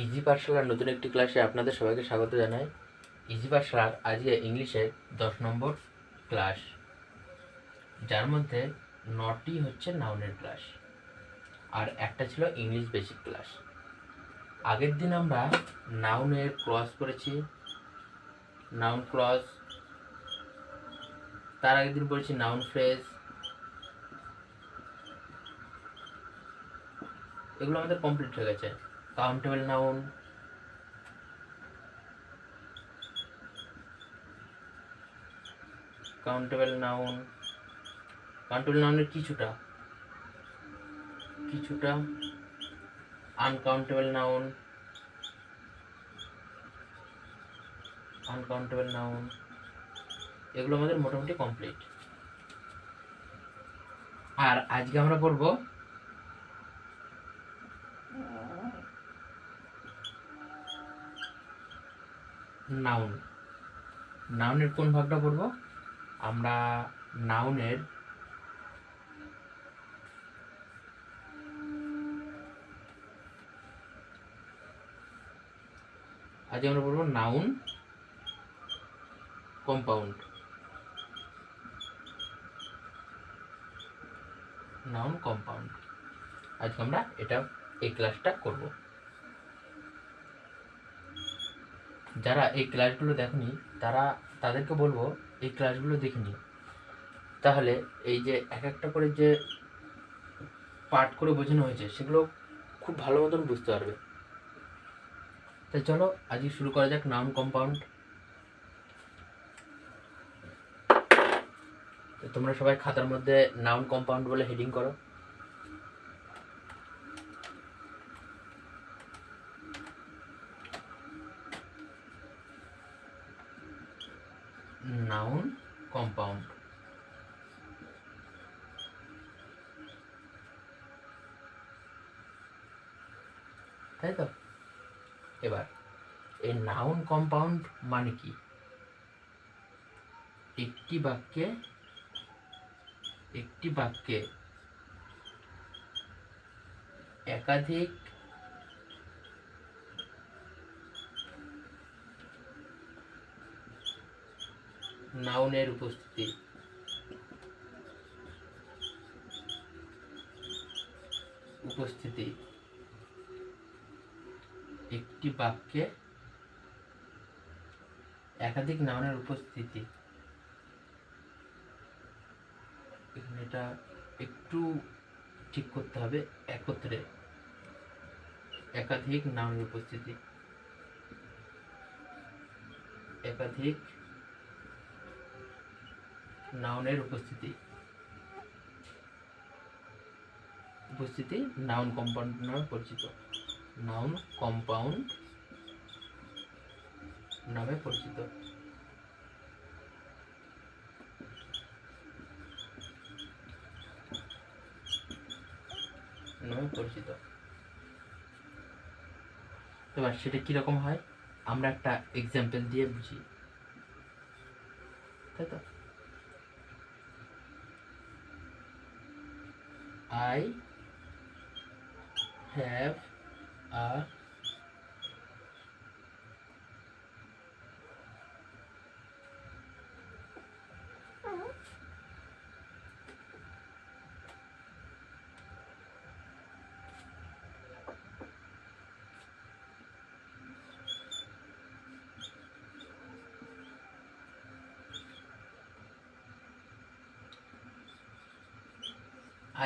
Easy পাঠশালার নতুন একটি ক্লাসে আপনাদের সবাইকে স্বাগত জানাই। ইজি পাঠশালার আজকে ইংলিশের 10 নম্বর ক্লাস, যার মধ্যে 9টি হচ্ছে নাউনের ক্লাস আর একটা ছিল ইংলিশ বেসিক ক্লাস। আগের দিন আমরা নাউনের ক্লজ করেছি, নাউন ক্লজ, তার আগের দিন পড়েছি নাউন ফ্রেজ। এগুলো আমাদের কমপ্লিট হয়ে গেছে। কাউন্টেবল নাউন, কাউন্টেবল নাউনের কিছুটা, আনকাউন্টেবল নাউন, এগুলো আমাদের মোটামুটি কমপ্লিট। আর আজকে আমরা পড়ব নাউনের কোন ভাগটা পড়ব আমরা? নাউনের আজকে আমরা পড়ব নাউন কম্পাউন্ড। আজকে আমরা এই ক্লাসটা করব। যারা এই ক্লাসগুলো দেখেনি তাদেরকে বলবো এই ক্লাসগুলো দেখে নিও, তাহলে এই যে এক একটা করে যে পাঠ করে বোঝানো হয়েছে সেগুলো খুব ভালো মতন বুঝতে পারবে। তাই চলো আজকে শুরু করা যাক নাউন কম্পাউন্ড। তোমরা সবাই খাতার মধ্যে নাউন কম্পাউন্ড বলে হেডিং করো। নাউন কম্পাউন্ড, তাই তো? এবার এই নাউন কম্পাউন্ড মানে কি? একটি বাক্যে একাধিক নাউনের উপস্থিতি। একটি বাক্যে একাধিক নাউনের উপস্থিতি। এখানে এটা একটু ঠিক করতে হবে, একত্রে একাধিক নাউনের উপস্থিতি। নাউন কম্পাউন্ড নামে পরিচিত। এবার সেটা কিরকম হয় আমরা একটা এক্সাম্পল দিয়ে বুঝি, তাই তো?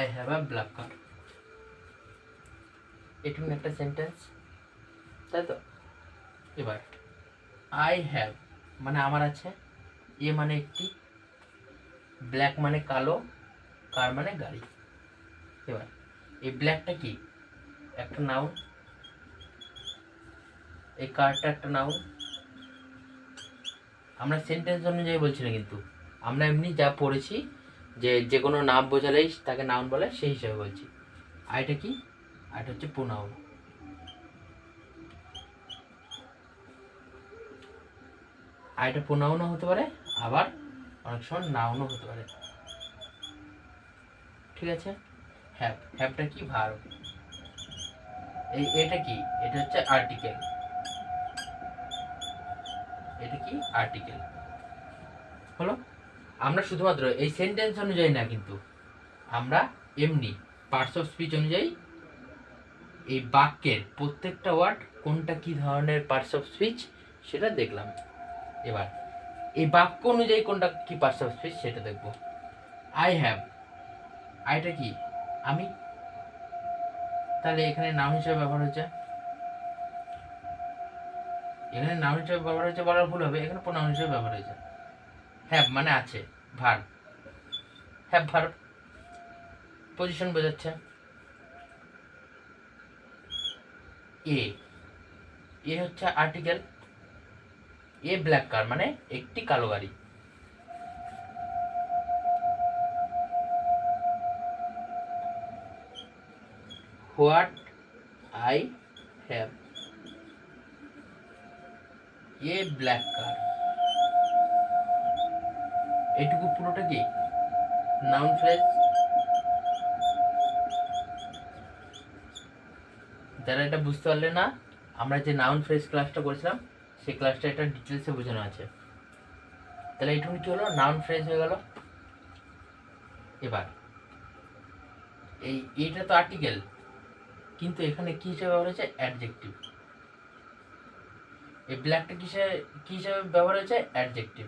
I have a black car। এটা একটা সেন্টেন্স, তাই তো? এবার I have মানে আমার আছে, এ মানে একটি, ব্ল্যাক মানে কালো, কার মানে গাড়ি। এবার এই ব্ল্যাকটা কি? একটা নাউন, এই কারটা একটা নাউন। আমরা সেন্টেন্স অনুযায়ী বলছি না, কিন্তু আমরা এমনি যা পড়েছি যে কোনো নাম বোঝালেই তাকে নাউন বলে সেই হিসাবে বলছি। আইটা কি? আইটা হচ্ছে প্রোনাউন। আইটা প্রোনাউনও হতে পারে, আবার অনেক সময় নাউনও হতে পারে। ঠিক আছে? হ্যাভটা কি? ভার্ব। এটা কি? এটা হচ্ছে আর্টিকেল। এটা কি? আর্টিকেল হলো। আমরা শুধুমাত্র এই সেন্টেন্স অনুযায়ী না, কিন্তু আমরা এমনি পার্টস অফ স্পিচ অনুযায়ী এই বাক্যের প্রত্যেকটা ওয়ার্ড কোনটা কি ধরনের পার্টস অফ স্পিচ সেটা দেখলাম। এবার এই বাক্য অনুযায়ী কোনটা কি পার্টস অফ স্পিচ সেটা দেখব। আই হ্যাভ, আইটা কি? আমি। তাহলে এখানে নাউন হিসেবে ব্যবহার হচ্ছে, এখানে নাউন হিসেবে ব্যবহার হয়েছে বলার ভুল হবে, এখানে প্রোনাউন হিসেবে ব্যবহার হয়েছে। হ্যাভ মানে আছে, ভার্ব। হ্যাভ ভার্ব, পজিশন বোঝাচ্ছে। এ হচ্ছে আর্টিকেল। এ ব্ল্যাক কার মানে একটি কালো গাড়ি। What I have, A black কার। এটুকু পুরোটা কি? Noun phrase. যারা এটা বুঝতে পারলে না, আমরা যে নাউন ফ্রেজ ক্লাসটা করেছিলাম সেই ক্লাসটা এটা ডিটেলসে বোঝানো আছে। তাহলে এইটুকু কি হলো? নাউন ফ্রেজ হয়ে গেল। এবার এইটা তো আর্টিকেল, কিন্তু এখানে কি হিসেবে ব্যবহার হয়েছে? অ্যাডজেক্টিভ। এই ব্ল্যাকটা কি হিসেবে ব্যবহার হয়েছে? অ্যাডজেক্টিভ।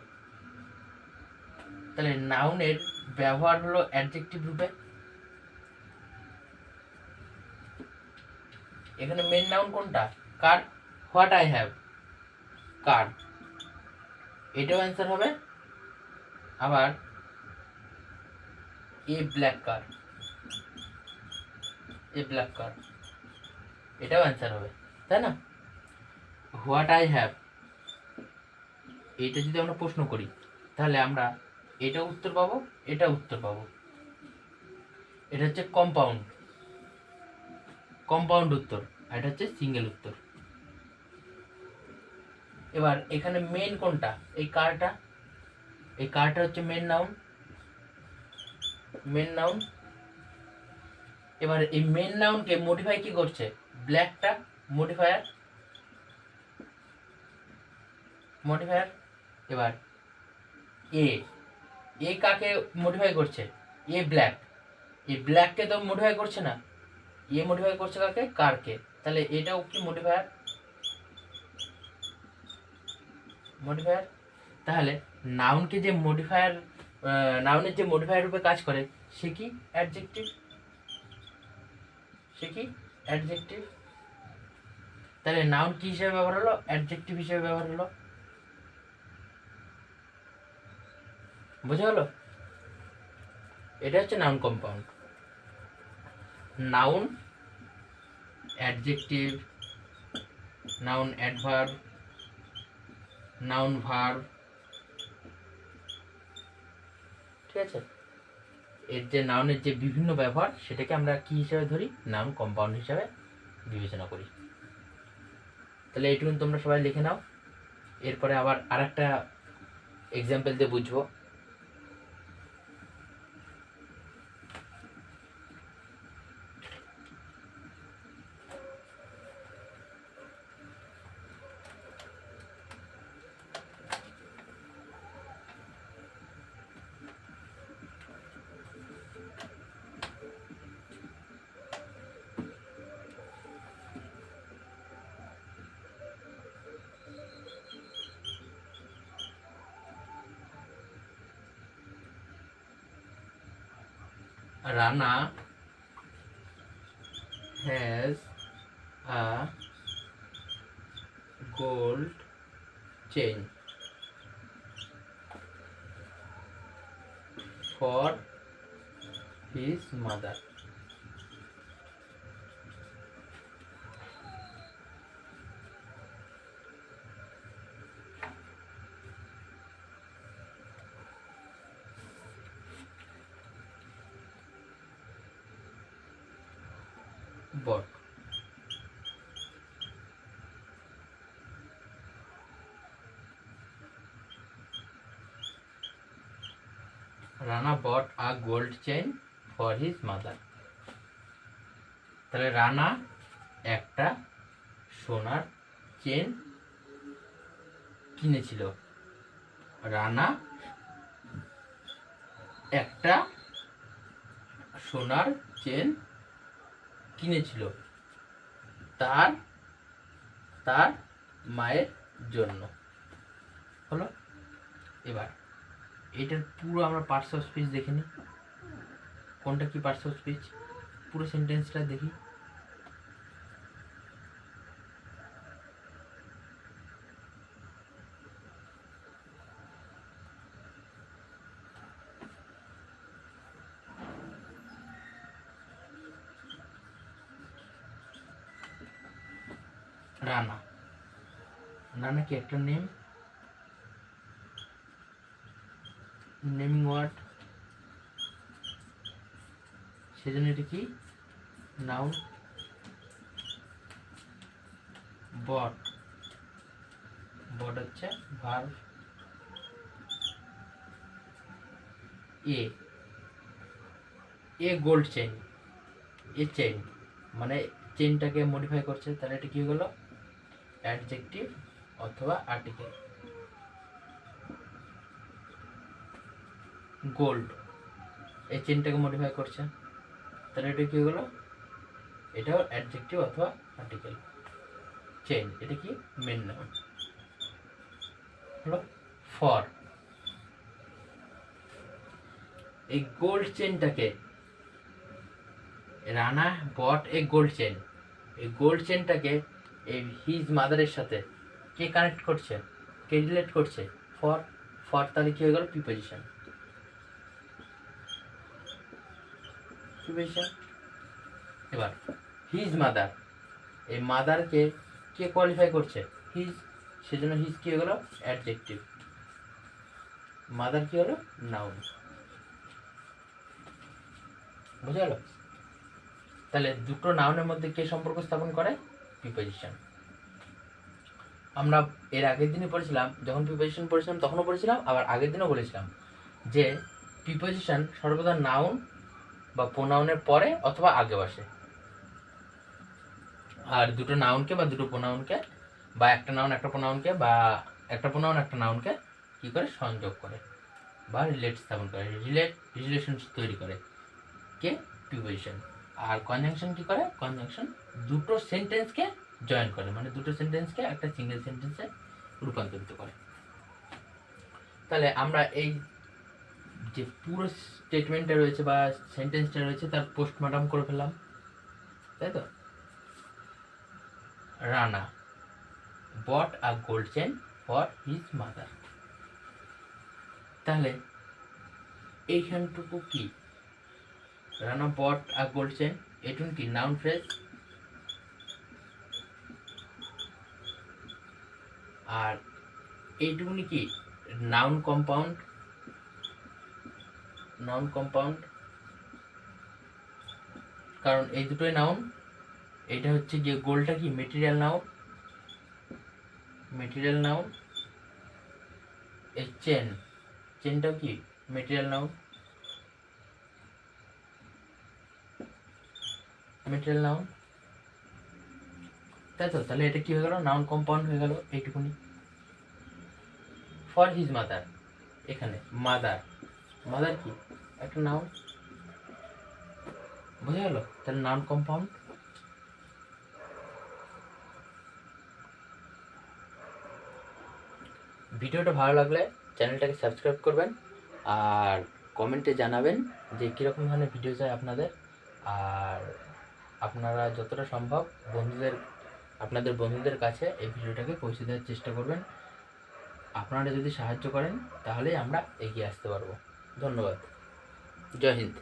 তাহলে নাউনের ব্যবহার হলো অ্যাডজেক্টিভ রূপে। এখানে মেন নাউন কোনটা? কার। হোয়াট আই হ্যাভ, কার। এটাও অ্যান্সার হবে। আবার এ ব্ল্যাক কার, এ ব্ল্যাক কার, এটাও অ্যান্সার হবে, তাই না? হোয়াট আই হ্যাভ, এইটা যদি আমরা প্রশ্ন করি তাহলে আমরা এটা উত্তর পাবো, এটা উত্তর পাবো। এটা হচ্ছে কম্পাউন্ড, কম্পাউন্ড উত্তর, আর এটা হচ্ছে সিঙ্গেল উত্তর। এবার এখানে মেন কোনটা? এই কারটা। এই কারটা হচ্ছে মেন নাউন, মেন নাউন। এবার এই মেন নাউনকে মডিফাই কি করছে? ব্ল্যাকটা মডিফায়ার, মডিফায়ার। এবার এ কাকে মডিফাই করছে? এ ব্ল্যাক। এই ব্ল্যাককে তো মডিফাই করছে না, এ মডিফাই করছে কাকে? কারকে। তাহলে এটাও কি মডিফায়ার? মডিফায়ার। তাহলে নাউনকে যে মডিফায়ার, নাউনের যে মডিফায়ার রূপে কাজ করে সে কি? অ্যাডজেক্টিভ। সে কি? অ্যাডজেক্টিভ। তাহলে নাউন কি হিসেবে ব্যবহার হলো? অ্যাডজেক্টিভ হিসেবে ব্যবহার হলো। বুঝা গেল? এটা হচ্ছে noun compound. Noun, adjective, noun adverb, noun verb, ঠিক আছে? এর যে নাউনের যে বিভিন্ন ব্যবহার সেটাকে আমরা কি হিসাবে ধরি? নাউন কম্পাউন্ড হিসাবে বিবেচনা করি। তাহলে এইটুকু তোমরা সবাই লিখে নাও। এরপরে আবার আরেকটা এক্সাম্পল দিয়ে বুঝবো। Rana has a gold chain for his mother. But Rana bought a gold chain for his mother. তাহলে রানা একটা সোনার চেন কিনেছিল। রানা একটা সোনার চেন কিনেছিল তার তার মায়ের জন্য। হলো। এবার এটার পুরো আমরা পার্টস অফ স্পিচ দেখে নিই। কোনটা কি পার্টস অফ স্পিচ, পুরো সেন্টেন্সটা দেখি। রানা, রানা কি একটা নেম, নেমিং ওয়ার্ড, সেজন্য এটা কি নাউন। বট, বট হচ্ছে verb. A gold chain, A chain মানে চেইনটাকে মডিফাই করছে, তাহলে এটা কি হয়ে গেল অ্যাডজেক্টিভ অথবা আর্টিকেল। গোল্ড এই চেইনটাকে মডিফাই করছে, তাহলে এটা কি হয়ে গেল, এটাও অ্যাডজেক্টিভ অথবা আর্টিকেল। চেইন এটা কি মেন নাউন হলো। ফর এই gold চেইনটাকে, Rana bot a gold chain, এই গোল্ড চেইনটাকে এই হিজ মাদারের সাথে কে কানেক্ট করছে, কে রিলেট করছে, ফর। ফর তাহলে কি হয়ে গেল প্রিপোজিশন। প্রিপোজিশন। এবার হিজ মাদার, এই মাদারকে কে কোয়ালিফাই করছে, হিজ, সেজন্য হিজ কি হয়ে গেল অ্যাডজেক্টিভ, মাদার কি হলো নাউন। বুঝা গেল? তাহলে দুটো নাউনের মধ্যে কে সম্পর্ক স্থাপন করে, প্রিপোজিশন। আমরা এর আগের দিনে পড়েছিলাম, যখন প্রিপোজিশন পড়েছিলাম তখনও পড়েছিলাম, আবার আগের দিনও বলেছিলাম যে প্রিপোজিশন সর্বদা নাউন বা প্রোনাউনের পরে অথবা আগে বসে। আর দুটো নাউনকে বা দুটো প্রোনাউনকে, বা একটা নাউন একটা প্রোনাউনকে, বা একটা প্রোনাউন একটা নাউনকে কি করে সংযোগ করে বা রিলেট স্থাপন করে, রিলেশন তৈরি করে কে, প্রিপোজিশন। আর কনজাংশন কি করে, কনজাংশন দুটো সেন্টেন্সকে জয়েন করে, মানে দুটো সেন্টেন্সকে একটা সিঙ্গেল সেন্টেন্সে রূপান্তরিত করে। তাহলে আমরা এই যে পুরো স্টেটমেন্টটা রয়েছে বা সেন্টেন্সটা রয়েছে তার পোস্টমর্টম করে ফেললাম, তাই তো। Rana bought a gold chain for his mother. তাহলে এইখানটুকু কি, Rana bought a gold chain, এটুকু কি নাউন ফ্রেজ। আর এইটুকুনি কি নাউন কম্পাউন্ড, নাউন কম্পাউন্ড, কারণ এই দুটোই নাউন। এটা হচ্ছে যে গোল্ডটা কি মেটেরিয়াল নাউন, মেটেরিয়াল নাউন। এই চেন, চেনটাও কি মেটেরিয়াল নাউন, মেটেরিয়াল নাউন, তাই তো। তাহলে এটা কি হয়ে গেল, নাউন কম্পাউন্ড হয়ে গেল এইটুকুনি। ফর হিজ মাদার, এখানে মাদার, মাদার কি একটা নাউন, বুঝা গেল? তাহলে নাউন কম্পাউন্ড। ভিডিওটা ভালো লাগলে চ্যানেলটাকে সাবস্ক্রাইব করবেন, আর কমেন্টে জানাবেন যে কীরকম ধরনের ভিডিও চাই আপনাদের। আর আপনারা যতটা সম্ভব আপনাদের বন্ধুদের কাছে এই ভিডিওটাকে পৌঁছে দেওয়ার চেষ্টা করবেন। আপনারা যদি সাহায্য করেন তাহলেই আমরা এগিয়ে আসতে পারবো। ধন্যবাদ। জয় হিন্দ।